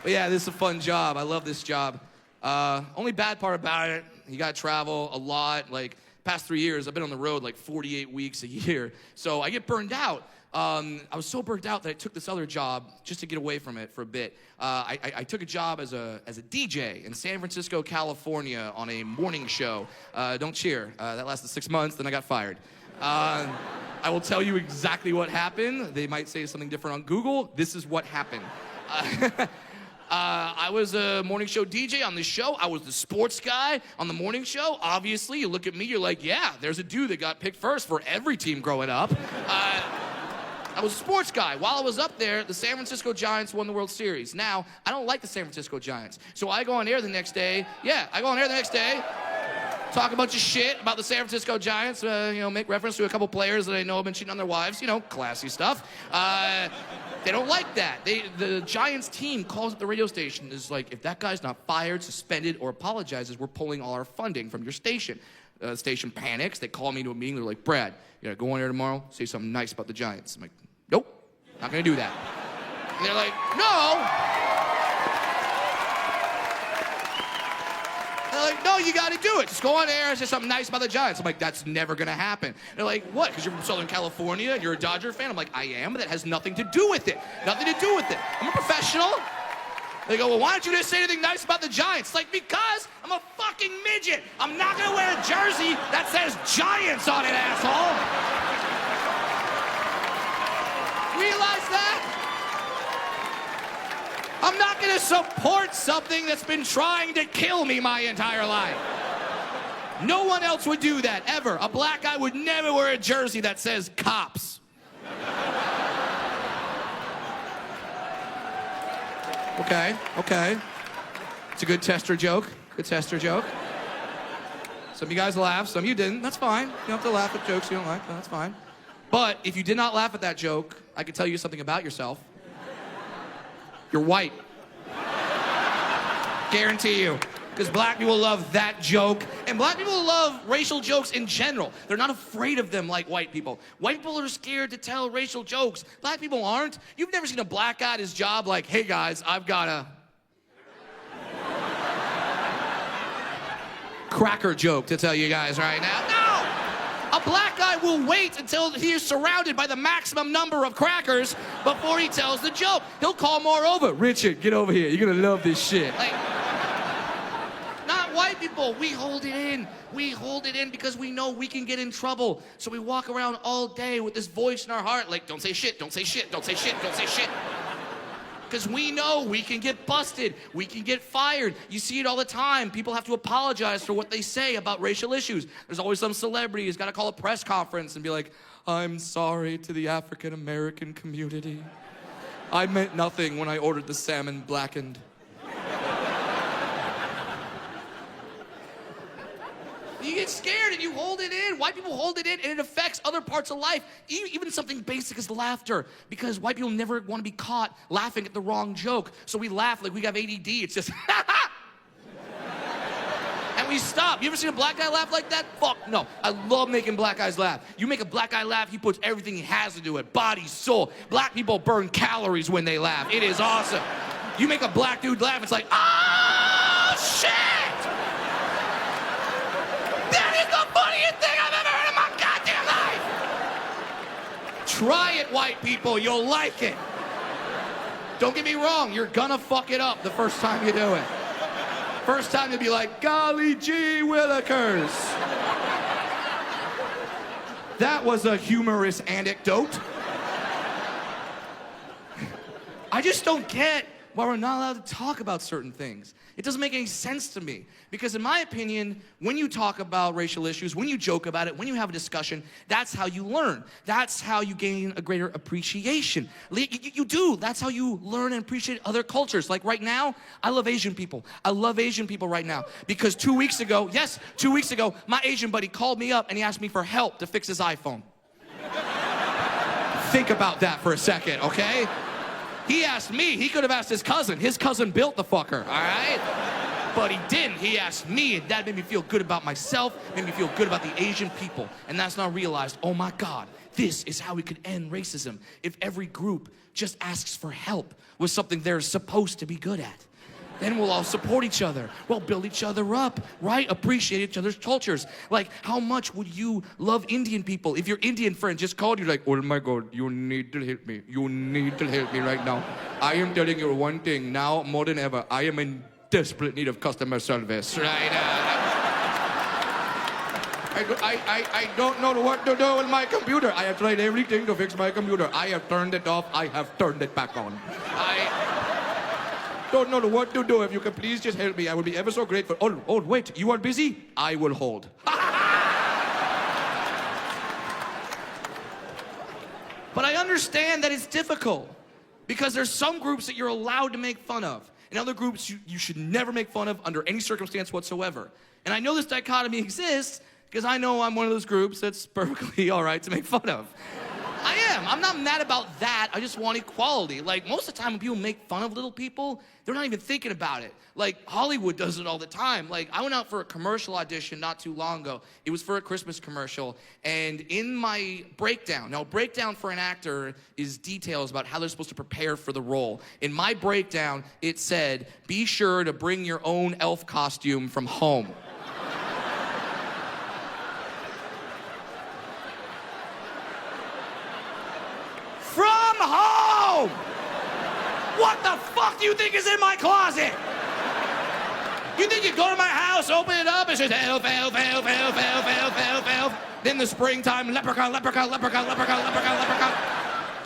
But yeah, this is a fun job. I love this job. Only bad part about it, you gotta travel a lot. Like, past 3 years, I've been on the road like 48 weeks a year. So I get burned out. I was so burned out that I took this other job just to get away from it for a bit. I took a job as a DJ in San Francisco, California on a morning show. Don't cheer. That lasted 6 months, then I got fired. I will tell you exactly what happened. They might say something different on Google. This is what happened. I was a morning show DJ on the show. I was the sports guy on the morning show. Obviously, you look at me, you're like, yeah, there's a dude that got picked first for every team growing up. I was a sports guy. While I was up there, the San Francisco Giants won the World Series. Now, I don't like the San Francisco Giants. So I go on air the next day. Talk a bunch of shit about the San Francisco Giants, make reference to a couple players that I know have been cheating on their wives, classy stuff. They don't like that. The Giants team calls up the radio station, is like, if that guy's not fired, suspended, or apologizes, we're pulling all our funding from your station. The station panics. They call me to a meeting. They're like, Brad, you gotta go on air tomorrow, say something nice about the Giants. I'm like, nope, not gonna do that. And they're like, no. They're like, no, you gotta do it. Just go on air and say something nice about the Giants. I'm like, that's never gonna happen. They're like, what? Because you're from Southern California and you're a Dodger fan? I'm like, I am, but that has nothing to do with it. Nothing to do with it. I'm a professional. They go, well, why don't you just say anything nice about the Giants? Like, because I'm a fucking midget. I'm not gonna wear a jersey that says Giants on it, asshole. Realize that? I'm not gonna support something that's been trying to kill me my entire life. No one else would do that, ever. A black guy would never wear a jersey that says cops. Okay. It's a good tester joke. Some of you guys laughed, some of you didn't. That's fine. You don't have to laugh at jokes you don't like. That's fine. But if you did not laugh at that joke, I can tell you something about yourself. You're white. Guarantee you. Because black people love that joke. And black people love racial jokes in general. They're not afraid of them like white people. White people are scared to tell racial jokes. Black people aren't. You've never seen a black guy at his job like, hey guys, I've got a cracker joke to tell you guys right now. No! A black guy will wait until he is surrounded by the maximum number of crackers before he tells the joke. He'll call more over. Richard, get over here. You're gonna love this shit. Like, not white people. We hold it in. We hold it in because we know we can get in trouble. So we walk around all day with this voice in our heart like, don't say shit, don't say shit, don't say shit, don't say shit. Because we know we can get busted. We can get fired. You see it all the time. People have to apologize for what they say about racial issues. There's always some celebrity who's got to call a press conference and be like, I'm sorry to the African American community. I meant nothing when I ordered the salmon blackened. You get scared and you hold it in. White people hold it in and it affects other parts of life. Even something basic as laughter. Because white people never want to be caught laughing at the wrong joke. So we laugh like we have ADD. It's just, ha ha! And we stop. You ever seen a black guy laugh like that? Fuck no. I love making black guys laugh. You make a black guy laugh, he puts everything he has into it. Body, soul. Black people burn calories when they laugh. It is awesome. You make a black dude laugh, it's like, oh, shit! That is the funniest thing I've ever heard in my goddamn life! Try it, white people. You'll like it. Don't get me wrong. You're gonna fuck it up the first time you do it. First time you'll be like, golly gee willikers. That was a humorous anecdote. I just don't get why we're not allowed to talk about certain things. It doesn't make any sense to me. Because in my opinion, when you talk about racial issues, when you joke about it, when you have a discussion, that's how you learn. That's how you gain a greater appreciation. You do. That's how you learn and appreciate other cultures. Like right now, I love Asian people. I love Asian people right now. Because 2 weeks ago, my Asian buddy called me up and he asked me for help to fix his iPhone. Think about that for a second, okay? He asked me. He could have asked his cousin. His cousin built the fucker, all right? But he didn't. He asked me, and that made me feel good about myself, made me feel good about the Asian people. And that's not realized, oh my God, this is how we could end racism. If every group just asks for help with something they're supposed to be good at. Then we'll all support each other. We'll build each other up, right? Appreciate each other's cultures. Like, how much would you love Indian people if your Indian friend just called you like, oh my God, you need to help me. You need to help me right now. I am telling you one thing, now more than ever, I am in desperate need of customer service, right? I don't know what to do with my computer. I have tried everything to fix my computer. I have turned it off. I have turned it back on. I don't know what to do. If you can please just help me, I would be ever so grateful. Oh, wait, you are busy? I will hold. But I understand that it's difficult because there's some groups that you're allowed to make fun of and other groups you should never make fun of under any circumstance whatsoever. And I know this dichotomy exists because I know I'm one of those groups that's perfectly all right to make fun of. I am. I'm not mad about that. I just want equality. Like, most of the time when people make fun of little people, they're not even thinking about it. Like, Hollywood does it all the time. Like, I went out for a commercial audition not too long ago. It was for a Christmas commercial. And in my breakdown, now, breakdown for an actor is details about how they're supposed to prepare for the role. In my breakdown, it said, be sure to bring your own elf costume from home. From home! What the fuck do you think is in my closet? You think you go to my house, open it up, it's just elf, elf, elf, elf, elf, elf, elf, elf. Then the springtime, leprechaun, leprechaun, leprechaun, leprechaun, leprechaun, leprechaun.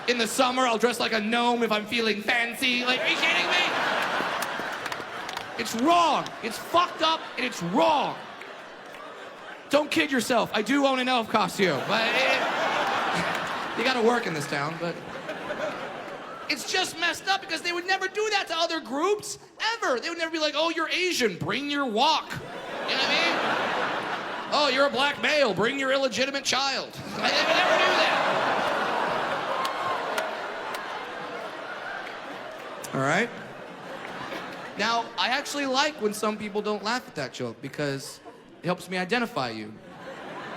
In the summer, I'll dress like a gnome if I'm feeling fancy. Like, are you kidding me? It's wrong. It's fucked up and it's wrong. Don't kid yourself. I do own an elf costume, but you gotta work in this town, but it's just messed up because they would never do that to other groups, ever. They would never be like, oh, you're Asian, bring your wok. You know what I mean? Oh, you're a black male, bring your illegitimate child. They would never do that. All right? Now, I actually like when some people don't laugh at that joke because it helps me identify you.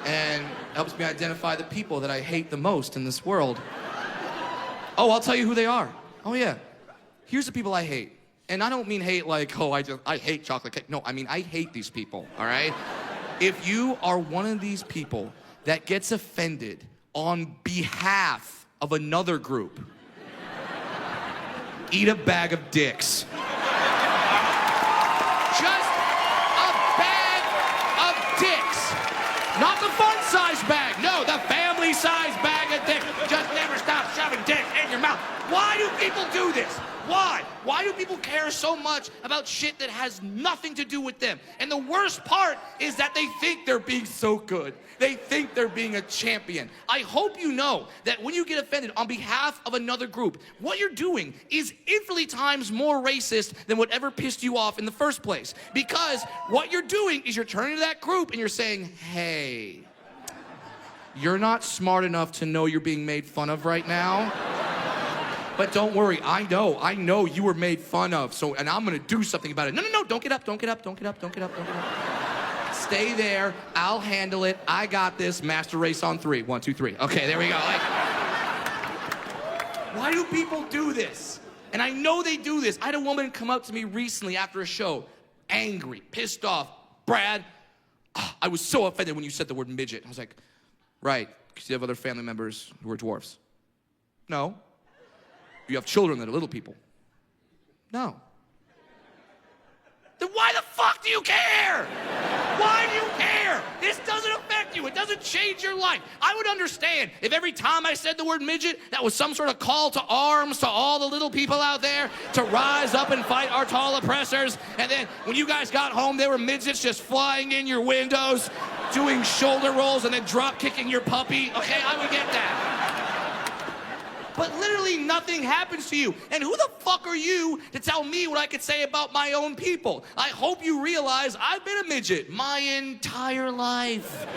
And helps me identify the people that I hate the most in this world. Oh, I'll tell you who they are. Oh, yeah. Here's the people I hate. And I don't mean hate like, oh, I hate chocolate cake. No, I mean, I hate these people, all right? If you are one of these people that gets offended on behalf of another group, eat a bag of dicks. Just a bag of dicks. Not the fun-size bag. No, the family-size bag of dicks. Just never stop shoving dicks in your mouth. Why do people do this? Why? Why do people care so much about shit that has nothing to do with them? And the worst part is that they think they're being so good. They think they're being a champion. I hope you know that when you get offended on behalf of another group, what you're doing is infinitely times more racist than whatever pissed you off in the first place. Because what you're doing is you're turning to that group and you're saying, hey, you're not smart enough to know you're being made fun of right now. But don't worry, I know you were made fun of, and I'm gonna do something about it. No, don't get up, don't get up, don't get up, don't get up, don't get up. Stay there, I'll handle it, I got this, master race on 3. 1, 2, 3. Okay, there we go. Like, why do people do this? And I know they do this. I had a woman come up to me recently after a show, angry, pissed off. Brad, I was so offended when you said the word midget. I was like, right, because you have other family members who are dwarfs. No. You have children that are little people. No. Then why the fuck do you care? Why do you care? This doesn't affect you. It doesn't change your life. I would understand if every time I said the word midget, that was some sort of call to arms to all the little people out there to rise up and fight our tall oppressors. And then when you guys got home, there were midgets just flying in your windows, doing shoulder rolls and then drop kicking your puppy. Okay, I would get that. But literally nothing happens to you. And who the fuck are you to tell me what I could say about my own people? I hope you realize I've been a midget my entire life.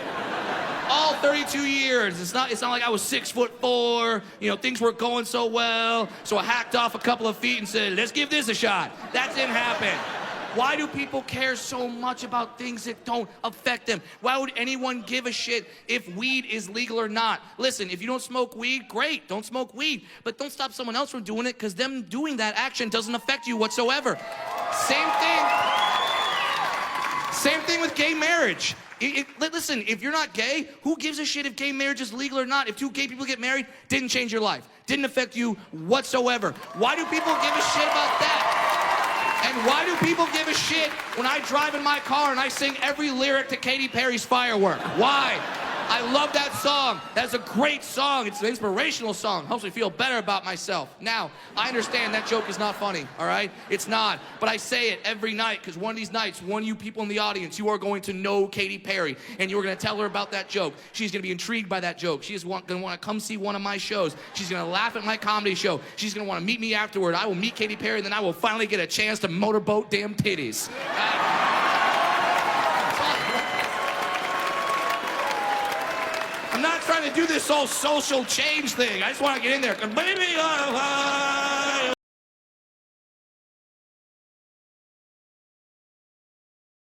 All 32 years. It's not like I was 6'4", you know, things weren't going so well, so I hacked off a couple of feet and said, let's give this a shot. That didn't happen. Why do people care so much about things that don't affect them? Why would anyone give a shit if weed is legal or not? Listen, if you don't smoke weed, great, don't smoke weed. But don't stop someone else from doing it, because them doing that action doesn't affect you whatsoever. Same thing with gay marriage. Listen, if you're not gay, who gives a shit if gay marriage is legal or not? If two gay people get married, didn't change your life. Didn't affect you whatsoever. Why do people give a shit about that? And why do people give a shit when I drive in my car and I sing every lyric to Katy Perry's Firework? Why? I love that song. That's a great song. It's an inspirational song. Helps me feel better about myself. Now, I understand that joke is not funny, all right? It's not. But I say it every night, because one of these nights, one of you people in the audience, you are going to know Katy Perry, and you're going to tell her about that joke. She's going to be intrigued by that joke. She's going to want to come see one of my shows. She's going to laugh at my comedy show. She's going to want to meet me afterward. I will meet Katy Perry, and then I will finally get a chance to motorboat damn titties. I'm not trying to do this whole social change thing. I just want to get in there. Baby,